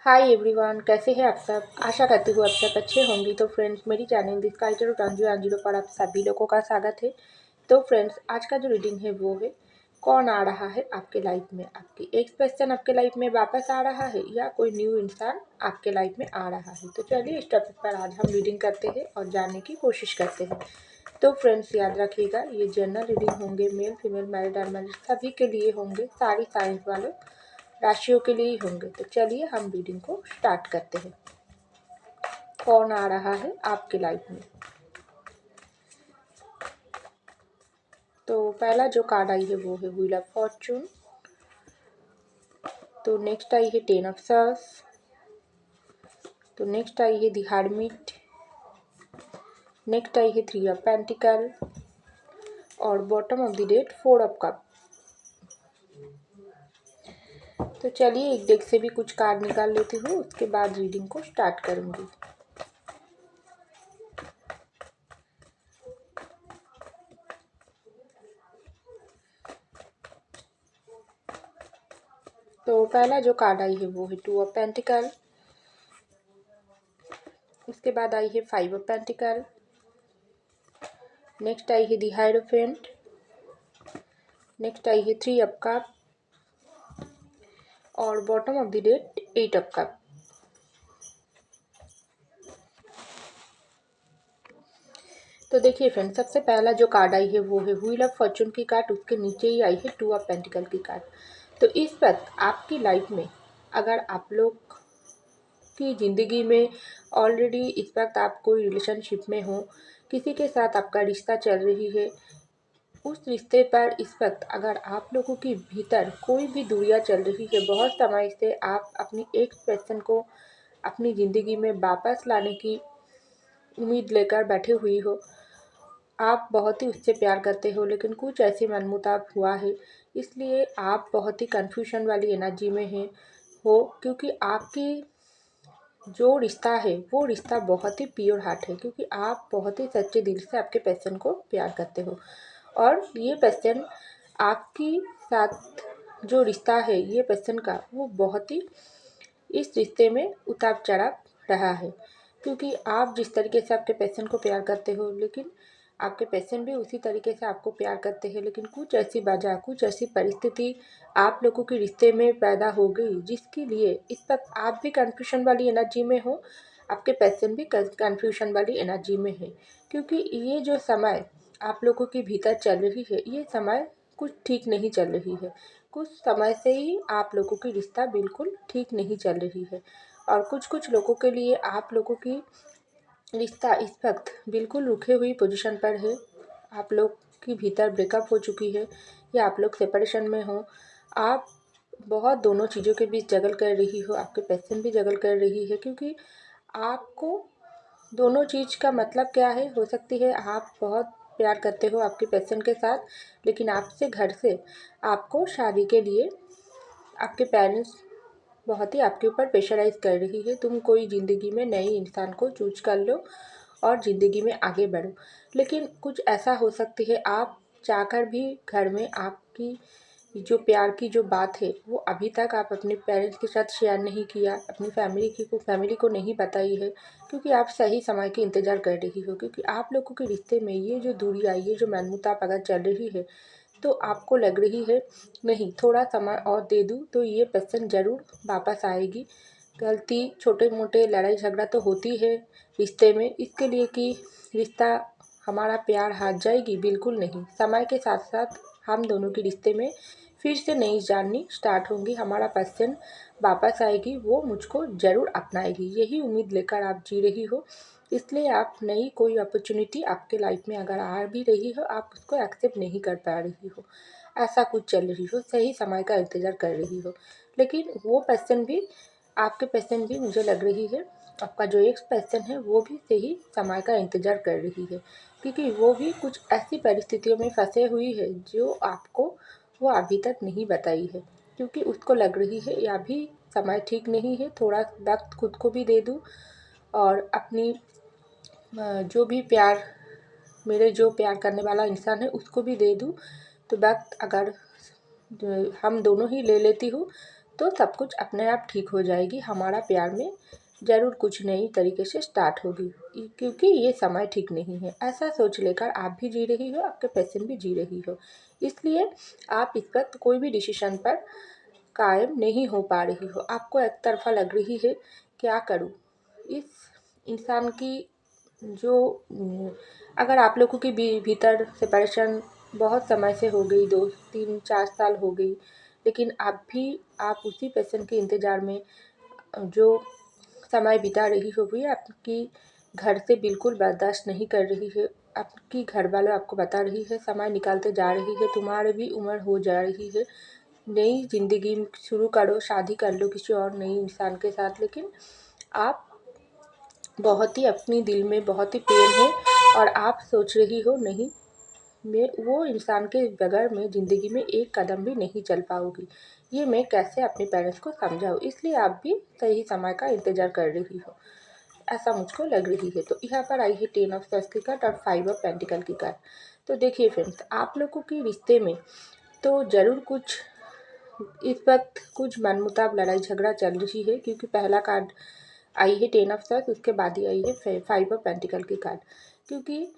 Hi everyone, कैसे हैं आप सब। आशा करती हूँ आप सब अच्छे होंगे। तो फ्रेंड्स, मेरी चैनल दिस काइटर टांजू आंजिलो पर आप सभी लोगों का स्वागत है। तो फ्रेंड्स, आज का जो रीडिंग है वो है कौन आ रहा है आपके लाइफ में। आपकी एक्स पर्सन आपके लाइफ में वापस आ रहा है या कोई न्यू इंसान आपके लाइफ में आ रहा है। तो चलिए इस टॉपिक पर आज हम रीडिंग करते हैं और जानने की कोशिश करते हैं। तो फ्रेंड्स, याद रखिएगा, ये जनरल रीडिंग होंगे, मेल फीमेल मैरिड अनमैरिड सभी के लिए होंगे, सारी साइंस वालों राशियों के लिए ही होंगे। तो चलिए हम रीडिंग को स्टार्ट करते हैं। कौन आ रहा है आपके लाइफ में। तो पहला जो कार्ड आई है वो है व्हील ऑफ फॉर्चून। तो नेक्स्ट आई है टेन ऑफ सर्स। तो नेक्स्ट आई है द हर्मिट। नेक्स्ट आई है थ्री ऑफ पेंटिकल और bottom of the deck four of cup. तो चलिए एक डेक से भी कुछ कार्ड निकाल लेती हूँ, उसके बाद रीडिंग को स्टार्ट करूँगी। तो पहला जो कार्ड आई है वो है टू ऑफ पेंटिकल। उसके बाद आई है फाइव ऑफ पेंटिकल। नेक्स्ट आई है द हायरोफेंट। नेक्स्ट आई है थ्री ऑफ कप और bottom of the deck eight of cup. तो देखिए फ्रेंड, सबसे पहला जो कार्ड आई है वो है व्हील ऑफ फॉर्चून की कार्ड। उसके नीचे ही आई है टू ऑफ पेंटिकल की कार्ड। तो इस वक्त आपकी लाइफ में अगर आप लोग की ज़िंदगी में ऑलरेडी इस वक्त आप कोई रिलेशनशिप में हो, किसी के साथ आपका रिश्ता चल रही है, उस रिश्ते पर इस वक्त अगर आप लोगों के भीतर कोई भी दूरियां चल रही है, बहुत समय से आप अपनी एक पर्सन को अपनी ज़िंदगी में वापस लाने की उम्मीद लेकर बैठे हुई हो, आप बहुत ही उससे प्यार करते हो, लेकिन कुछ ऐसी मनमुटाव हुआ है, इसलिए आप बहुत ही कन्फ्यूजन वाली एनर्जी में हैं हो, क्योंकि आपकी जो रिश्ता है वो रिश्ता बहुत ही प्योर हार्ट है, क्योंकि आप बहुत ही सच्चे दिल से आपके पर्सन को प्यार करते हो और ये पर्सन आपकी साथ जो रिश्ता है ये पर्सन का वो बहुत ही इस रिश्ते में उतार चढ़ाव रहा है, क्योंकि आप जिस तरीके से आपके पेशेंट को प्यार करते हो, लेकिन आपके पेशेंट भी उसी तरीके से आपको प्यार करते हैं, लेकिन कुछ ऐसी वजह, कुछ ऐसी परिस्थिति आप लोगों के रिश्ते में पैदा हो गई, जिसके लिए इस वक्त आप भी कन्फ्यूजन वाली एनर्जी में हो, आपके पेशेंट भी कन्फ्यूजन वाली एनर्जी में है। क्योंकि ये जो समय आप लोगों के भीतर चल रही है, ये समय कुछ ठीक नहीं चल रही है। कुछ समय से ही आप लोगों की रिश्ता बिल्कुल ठीक नहीं चल रही है और कुछ कुछ लोगों के लिए आप लोगों की रिश्ता इस वक्त बिल्कुल रुके हुई पोजीशन पर है। आप लोग की भीतर ब्रेकअप हो चुकी है या आप लोग सेपरेशन में हो। आप बहुत दोनों चीज़ों के बीच जगल कर रही हो, आपके पेशेंट भी जगल कर रही है, क्योंकि आपको दोनों चीज़ का मतलब क्या है, हो सकती है आप बहुत प्यार करते हो आपके पेशेंट के साथ, लेकिन आपसे घर से आपको शादी के लिए आपके पेरेंट्स बहुत ही आपके ऊपर प्रेशराइज कर रही है, तुम कोई ज़िंदगी में नए इंसान को चूज कर लो और ज़िंदगी में आगे बढ़ो। लेकिन कुछ ऐसा हो सकती है आप चाहकर भी घर में आपकी जो प्यार की जो बात है वो अभी तक आप अपने पेरेंट्स के साथ शेयर नहीं किया, अपनी फैमिली को नहीं बताई है, क्योंकि आप सही समय के इंतज़ार कर रही हो, क्योंकि आप लोगों के रिश्ते में ये जो दूरी आई, ये जो मनमुटाव अगर चल रही है, तो आपको लग रही है नहीं, थोड़ा समय और दे दूँ तो ये पर्सन ज़रूर वापस आएगी। गलती छोटे मोटे लड़ाई झगड़ा तो होती है रिश्ते में, इसके लिए कि रिश्ता हमारा प्यार हार जाएगी, बिल्कुल नहीं। समय के साथ साथ हम दोनों के रिश्ते में फिर से नई जर्नी स्टार्ट होंगी, हमारा पर्सन वापस आएगी, वो मुझको ज़रूर अपनाएगी, यही उम्मीद लेकर आप जी रही हो। इसलिए आप नई कोई अपॉर्चुनिटी आपके लाइफ में अगर आ भी रही हो, आप उसको एक्सेप्ट नहीं कर पा रही हो, ऐसा कुछ चल रही हो, सही समय का इंतज़ार कर रही हो। लेकिन वो पर्सन भी, आपके पर्सन भी, मुझे लग रही है आपका जो एक्स पर्सन है वो भी सही समय का इंतज़ार कर रही है, क्योंकि वो भी कुछ ऐसी परिस्थितियों में फंसे हुई है जो आपको वो अभी तक नहीं बताई है, क्योंकि उसको लग रही है या अभी समय ठीक नहीं है, थोड़ा वक्त खुद को भी दे दूँ और अपनी जो भी प्यार, मेरे जो प्यार करने वाला इंसान है उसको भी दे दूँ, तो वक्त अगर हम दोनों ही ले लेती हूँ तो सब कुछ अपने आप ठीक हो जाएगी। हमारा प्यार में ज़रूर कुछ नई तरीके से स्टार्ट होगी, क्योंकि ये समय ठीक नहीं है। ऐसा सोच लेकर आप भी जी रही हो, आपके पेशेंट भी जी रही हो। इसलिए आप इस वक्त कोई भी डिसीजन पर कायम नहीं हो पा रही हो। आपको एक तरफा लग रही है, क्या करूँ? इस इंसान की जो अगर आप लोगों के भीतर सेपरेशन बहुत समय से हो गई, 2 3 4 साल हो गई, लेकिन आप उसी पेशेंट के इंतज़ार में जो समय बिता रही हो, वो आपकी घर से बिल्कुल बर्दाश्त नहीं कर रही है। आपकी घर वालों आपको बता रही है समय निकालते जा रही है, तुम्हारी भी उम्र हो जा रही है, नई ज़िंदगी शुरू करो, शादी कर लो किसी और नई इंसान के साथ। लेकिन आप बहुत ही अपनी दिल में बहुत ही पेन है और आप सोच रही हो, नहीं, मैं वो इंसान के बगैर मैं ज़िंदगी में एक कदम भी नहीं चल पाऊँगी। ये मैं कैसे अपने पेरेंट्स को समझाऊँ? इसलिए आप भी सही समय का इंतज़ार कर रही हो, ऐसा मुझको लग रही है। तो यहाँ पर आई है 10 ऑफ सॉर्ड्स की कार्ड और 5 ऑफ पेंटिकल की कार्ड। तो देखिए फ्रेंड्स, आप लोगों के रिश्ते में तो ज़रूर कुछ इस वक्त कुछ मनमुटाव, लड़ाई झगड़ा चल रही है, क्योंकि पहला कार्ड आई है 10 ऑफ सॉर्ड्स, उसके बाद ही आई है 5 ऑफ पेंटिकल की कार्ड। क्योंकि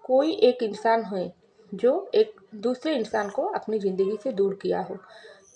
कोई एक इंसान है जो एक दूसरे इंसान को अपनी ज़िंदगी से दूर किया हो,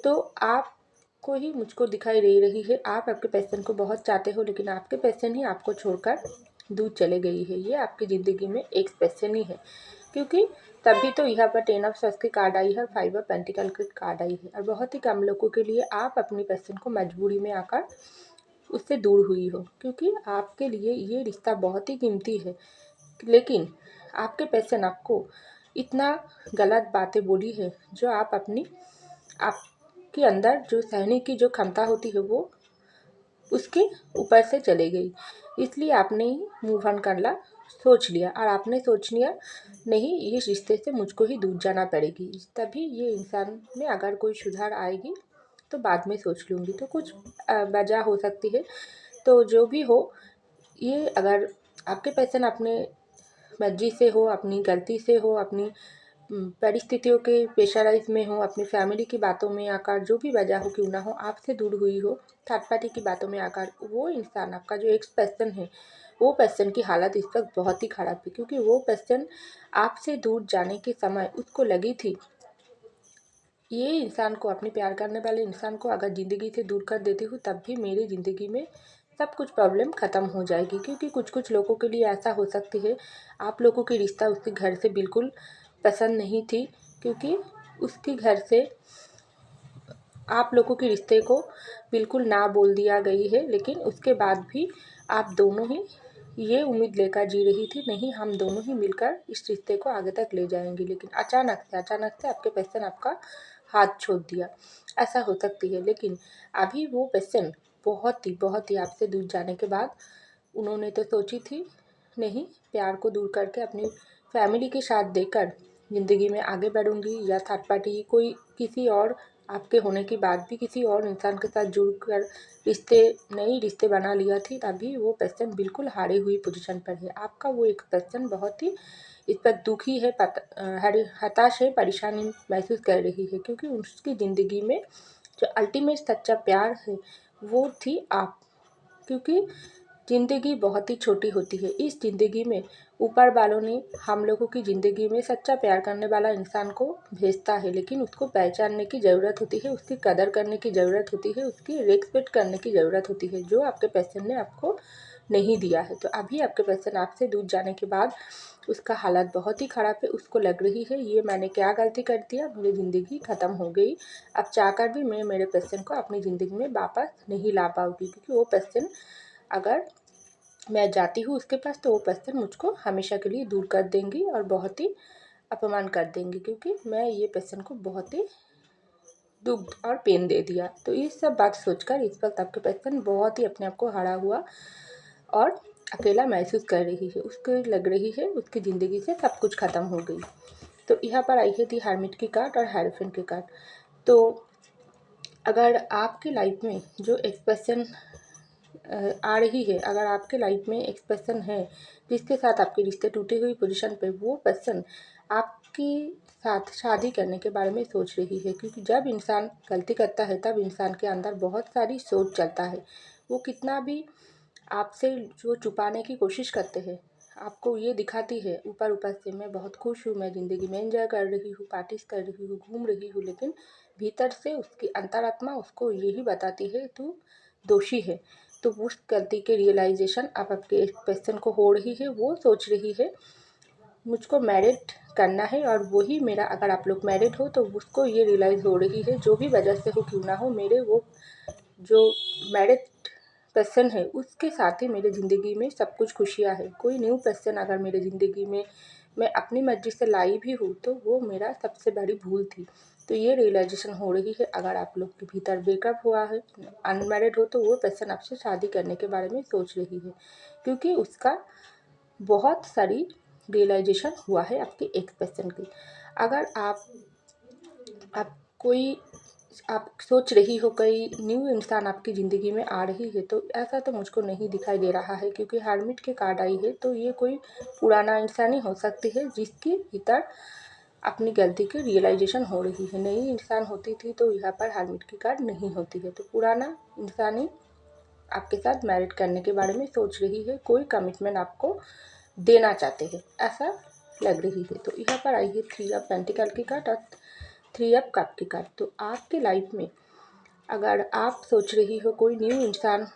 तो आपको ही मुझको दिखाई दे रही है। आप आपके पेशेंट को बहुत चाहते हो, लेकिन आपके पेशेंट ही आपको छोड़कर दूर चले गई है। ये आपकी ज़िंदगी में एक पेशेंट ही है, क्योंकि तभी तो यहाँ पर 10 ऑफ सॉर्ड्स की कार्ड आई है, 5 ऑफ पेंटिकल की कार्ड आई है। और बहुत ही कम लोगों के लिए आप अपनी पेशेंट को मजबूरी में आकर उससे दूर हुई हो, क्योंकि आपके लिए ये रिश्ता बहुत ही कीमती है। लेकिन आपके पेशेंट आपको इतना गलत बातें बोली है, जो आपके अंदर जो सहने की जो क्षमता होती है, वो उसके ऊपर से चली गई। इसलिए आपने ही मूव ऑन करना सोच लिया, और आपने सोच लिया, नहीं, ये रिश्ते से मुझको ही दूर जाना पड़ेगी, तभी ये इंसान में अगर कोई सुधार आएगी तो बाद में सोच लूँगी। तो कुछ वजह हो सकती है। तो जो भी हो, ये अगर आपके पेशेंट अपने मर्जी से हो, अपनी गलती से हो, अपनी परिस्थितियों के प्रेशराइज में हो, अपनी फैमिली की बातों में आकर, जो भी वजह हो क्यों ना हो, आपसे दूर हुई हो, थर्ड पार्टी की बातों में आकर, वो इंसान आपका जो एक्स पर्सन है, वो पर्सन की हालत इस वक्त बहुत ही ख़राब है। क्योंकि वो पर्सन आपसे दूर जाने के समय उसको लगी थी, ये इंसान को, अपने प्यार करने वाले इंसान को अगर ज़िंदगी से दूर कर देती हूँ, तब भी मेरी ज़िंदगी में सब कुछ प्रॉब्लम ख़त्म हो जाएगी। क्योंकि कुछ कुछ लोगों के लिए ऐसा हो सकती है, आप लोगों की रिश्ता उसके घर से बिल्कुल पसंद नहीं थी, क्योंकि उसके घर से आप लोगों के रिश्ते को बिल्कुल ना बोल दिया गई है। लेकिन उसके बाद भी आप दोनों ही ये उम्मीद लेकर जी रही थी, नहीं, हम दोनों ही मिलकर इस रिश्ते को आगे तक ले जाएंगे। लेकिन अचानक से आपके पर्सन आपका हाथ छोड़ दिया। ऐसा हो सकती है। लेकिन अभी वो पर्सन बहुत ही आपसे दूर जाने के बाद उन्होंने तो सोची थी, नहीं, प्यार को दूर करके अपनी फैमिली के साथ देकर ज़िंदगी में आगे बढ़ूंगी, या थर्ड पार्टी कोई किसी और आपके होने के बाद भी किसी और इंसान के साथ जुड़कर नई रिश्ते बना लिया थी। तभी वो पर्सन बिल्कुल हारी हुई पोजीशन पर है। आपका वो एक पर्सन बहुत ही इस पर दुखी है, हताश है, परेशानी महसूस कर रही है, क्योंकि उसकी ज़िंदगी में जो अल्टीमेट सच्चा प्यार है, वो थी आप। क्योंकि ज़िंदगी बहुत ही छोटी होती है। इस ज़िंदगी में ऊपर वालों ने हम लोगों की ज़िंदगी में सच्चा प्यार करने वाला इंसान को भेजता है, लेकिन उसको पहचानने की ज़रूरत होती है, उसकी कदर करने की ज़रूरत होती है, उसकी रिस्पेक्ट करने की ज़रूरत होती है, जो आपके पर्सन ने आपको नहीं दिया है। तो अभी आपके पर्सन आपसे दूर जाने के बाद उसका हालत बहुत ही ख़राब है। उसको लग रही है, ये मैंने क्या गलती कर दिया, मेरी ज़िंदगी ख़त्म हो गई। अब चाहकर भी मैं मेरे पर्सन को अपनी ज़िंदगी में वापस नहीं ला पाऊँगी, क्योंकि वो पर्सन, अगर मैं जाती हूँ उसके पास, तो वो पर्सन मुझको हमेशा के लिए दूर कर देंगी और बहुत ही अपमान कर देंगी, क्योंकि मैं ये पर्सन को बहुत ही दुख और पेन दे दिया। तो ये सब बात सोचकर इस वक्त आपके पर्सन बहुत ही अपने आप को हारा हुआ और अकेला महसूस कर रही है। उसको लग रही है उसकी ज़िंदगी से सब कुछ ख़त्म हो गई। तो यहाँ पर आई है थी हर्मिट की कार्ड और हेरोफेंट की कार्ड। तो अगर आपकी लाइफ में जो एक्सप्रेशन आ रही है, अगर आपके लाइफ में एक पर्सन है जिसके साथ आपके रिश्ते टूटे हुई पोजीशन पे, वो पर्सन आप आपकी साथ शादी करने के बारे में सोच रही है, क्योंकि जब इंसान गलती करता है तब इंसान के अंदर बहुत सारी सोच चलता है। वो कितना भी आपसे जो छुपाने की कोशिश करते हैं, आपको ये दिखाती है ऊपर ऊपर से मैं बहुत खुश हूँ, मैं ज़िंदगी में एंजॉय कर रही हूँ, पार्टीज कर रही हूँ, घूम रही हूँ, लेकिन भीतर से उसकी अंतरात्मा उसको यही बताती है तू दोषी है। तो उस गलती के रियलाइजेशन अब आपके एक पर्सन को हो रही है। वो सोच रही है मुझको मैरिड करना है, और वही मेरा, अगर आप लोग मैरिड हो तो उसको ये रियलाइज़ हो रही है जो भी वजह से हो क्यों ना हो, मेरे वो जो मैरिड पर्सन है उसके साथ ही मेरी ज़िंदगी में सब कुछ खुशियाँ है। कोई न्यू पर्सन अगर मेरी ज़िंदगी में मैं अपनी मर्ज़ी से लाई भी हूँ तो वो मेरा सबसे बड़ी भूल थी। तो ये रियलाइजेशन हो रही है। अगर आप लोग के भीतर ब्रेकअप हुआ है, अनमैरिड हो, तो वो पर्सन आपसे शादी करने के बारे में सोच रही है, क्योंकि उसका बहुत सारी रियलाइजेशन हुआ है आपके एक पर्सन की। अगर आप कोई आप सोच रही हो कोई न्यू इंसान आपकी ज़िंदगी में आ रही है, तो ऐसा तो मुझको नहीं दिखाई दे रहा है, क्योंकि हर्मिट की कार्ड आई है। तो ये कोई पुराना इंसान ही हो सकती है जिसके भीतर अपनी गलती की रियलाइजेशन हो रही है। नई इंसान होती थी तो यहाँ पर हर्मिट की कार्ड नहीं होती है। तो पुराना इंसान ही आपके साथ मैरिड करने के बारे में सोच रही है, कोई कमिटमेंट आपको देना चाहते हैं ऐसा लग रही है। तो यहाँ पर आई है 3 ऑफ पेंटिकल की कार्ड और 3 ऑफ कप की कार्ड। तो आपकी लाइफ में अगर आप सोच रही हो कोई न्यू इंसान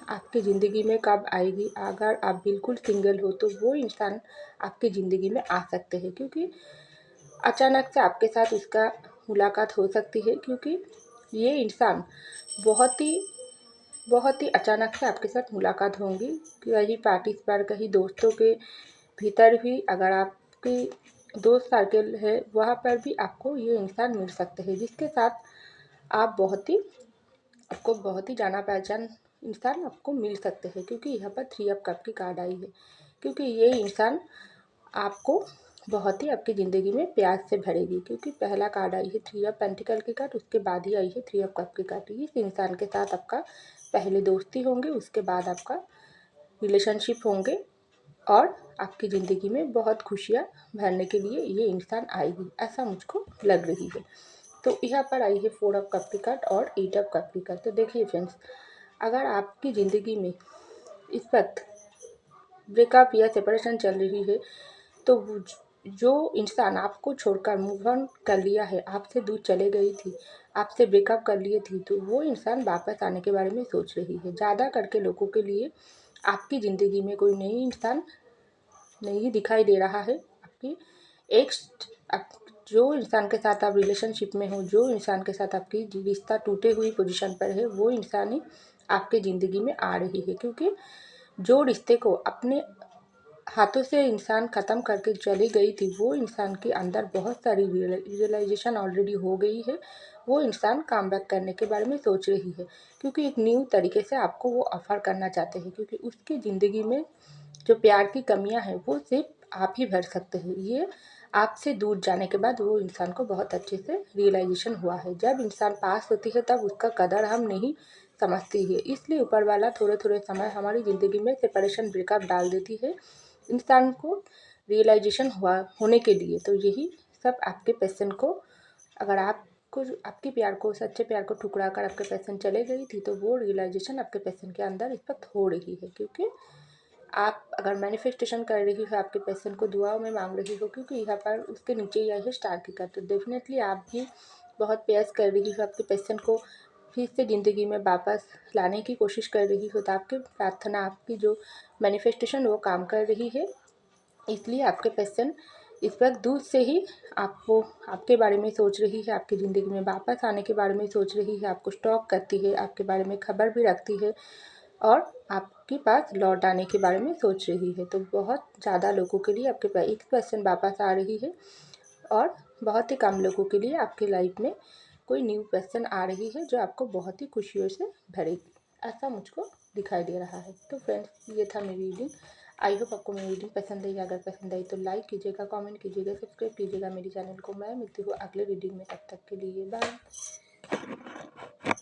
आपकी ज़िंदगी में कब आएगी, अगर आप बिल्कुल सिंगल हो तो वो इंसान आपकी ज़िंदगी में आ सकते हैं, क्योंकि अचानक से आपके साथ उसका मुलाकात हो सकती है, क्योंकि ये इंसान बहुत ही अचानक से आपके साथ मुलाकात होंगी। कहीं पार्टीज पर, कहीं दोस्तों के भीतर भी, अगर आपकी दोस्त सर्कल है वहाँ पर भी आपको ये इंसान मिल सकते हैं, जिसके साथ आप आपको बहुत ही जाना पहचान इंसान आपको मिल सकते हैं, क्योंकि यहाँ पर 3 ऑफ कप की कार्ड आई है। क्योंकि ये इंसान आपको बहुत ही आपकी ज़िंदगी में प्यार से भरेगी, क्योंकि पहला कार्ड आई है 3 ऑफ पेंटिकल की कार्ड, उसके बाद ही आई है 3 ऑफ कप की कार्ड। इस इंसान के साथ आपका पहले दोस्ती होंगे, उसके बाद आपका रिलेशनशिप होंगे, और आपकी ज़िंदगी में बहुत खुशियाँ भरने के लिए ये इंसान आएगी, ऐसा मुझको लग रही है। तो यहाँ पर आई है 4 ऑफ कप की कार्ड और 8 ऑफ कप की कार्ड। तो देखिए फ्रेंड्स, अगर आपकी ज़िंदगी में इस वक्त ब्रेकअप या सेपरेशन चल रही है, तो जो इंसान आपको छोड़कर मूव ऑन कर लिया है, आपसे दूर चले गई थी, आपसे ब्रेकअप कर लिए थी, तो वो इंसान वापस आने के बारे में सोच रही है। ज़्यादा करके लोगों के लिए आपकी ज़िंदगी में कोई नई इंसान नहीं दिखाई दे रहा है। आपकी एक जो इंसान के साथ आप रिलेशनशिप में हो, जो इंसान के साथ आपकी रिश्ता टूटे हुई पोजीशन पर है, वो इंसान ही आपकी ज़िंदगी में आ रही है, क्योंकि जो रिश्ते को अपने हाथों से इंसान ख़त्म करके चली गई थी, वो इंसान के अंदर बहुत सारी रियलाइजेशन ऑलरेडी हो गई है। वो इंसान काम बैक करने के बारे में सोच रही है, क्योंकि एक न्यू तरीके से आपको वो ऑफ़र करना चाहते हैं, क्योंकि उसकी ज़िंदगी में जो प्यार की कमियां हैं वो सिर्फ आप ही भर सकते हैं। ये आपसे दूर जाने के बाद वो इंसान को बहुत अच्छे से रियलाइजेशन हुआ है। जब इंसान पास होती है तब उसका कदर हम नहीं समझती है, इसलिए ऊपर वाला थोड़े थोड़े समय हमारी ज़िंदगी में सेपरेशन ब्रेकअप डाल देती है इंसान को रियलाइजेशन होने के लिए। तो यही सब आपके पर्सन को, अगर आपको आपके प्यार को, सच्चे प्यार को ठुकरा कर आपके पर्सन चले गई थी, तो वो रियलाइजेशन आपके पर्सन के अंदर इस वक्त हो रही है। क्योंकि आप अगर मैनिफेस्टेशन कर रही हो, आपके पर्सन को दुआओं में मांग रही हो, क्योंकि यहाँ पर उसके नीचे ही आई है स्टार की कार्ड, तो डेफिनेटली आप भी बहुत प्यास कर रही हो आपके पर्सन को फिर से ज़िंदगी में वापस लाने की कोशिश कर रही हो। तो आपकी प्रार्थना, आपकी जो मैनिफेस्टेशन वो काम कर रही है, इसलिए आपके पर्सन इस वक्त दूर से ही आपको, आपके बारे में सोच रही है, आपकी ज़िंदगी में वापस आने के बारे में सोच रही है, आपको स्टॉक करती है, आपके बारे में खबर भी रखती है, और आपके पास लौट आने के बारे में सोच रही है। तो बहुत ज़्यादा लोगों के लिए आपके पास एक पर्सन वापस आ रही है, और बहुत ही कम लोगों के लिए आपकी लाइफ में कोई न्यू पर्सन आ रही है जो आपको बहुत ही खुशियों से भरेगी, ऐसा मुझको दिखाई दे रहा है। तो फ्रेंड्स, ये था मेरी रीडिंग। आई होप आपको मेरी रीडिंग पसंद आई। अगर पसंद आई तो लाइक कीजिएगा, कमेंट कीजिएगा, सब्सक्राइब कीजिएगा मेरी चैनल को। मैं मिलती हूँ अगले रीडिंग में, तब तक के लिए बाय।